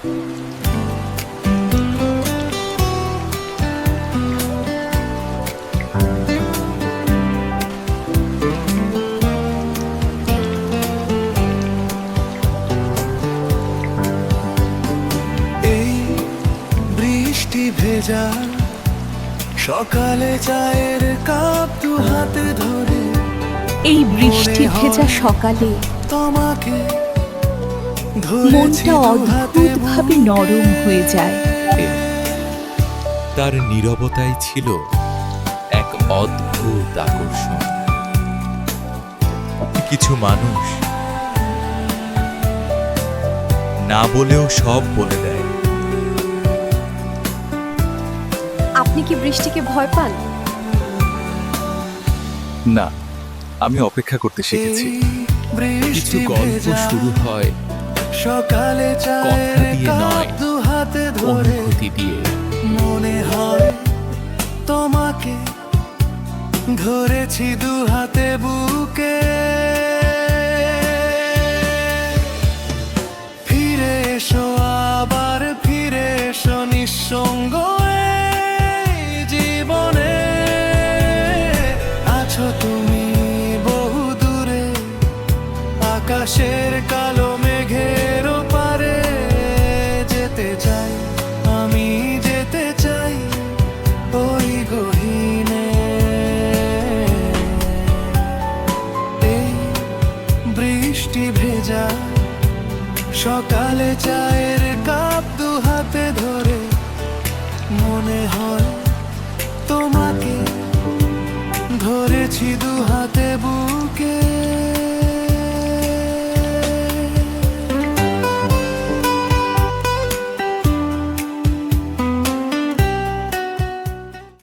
এই বৃষ্টি ভেজা সকালে চায়ের কাপ দু হাতে ধরে, এই বৃষ্টি ভেজা সকালে তোমাকে মনটা অদ্ভুতভাবে নরম হয়ে যায়। তার নীরবতাই ছিল এক অদ্ভুত আকর্ষণ। কিছু মানুষ না বলেও সব বলে দেয়। আপনি কি বৃষ্টিকে ভয় পান? না, আমি অপেক্ষা করতে শিখেছি। কিছু গল্প শুরু হয় সকালে কথা দিয়ে নয়, দু হাতে ধরে, অনুভূতি দিয়ে। মনে হয় তোমাকে ধরেছি দু হাতে বুকে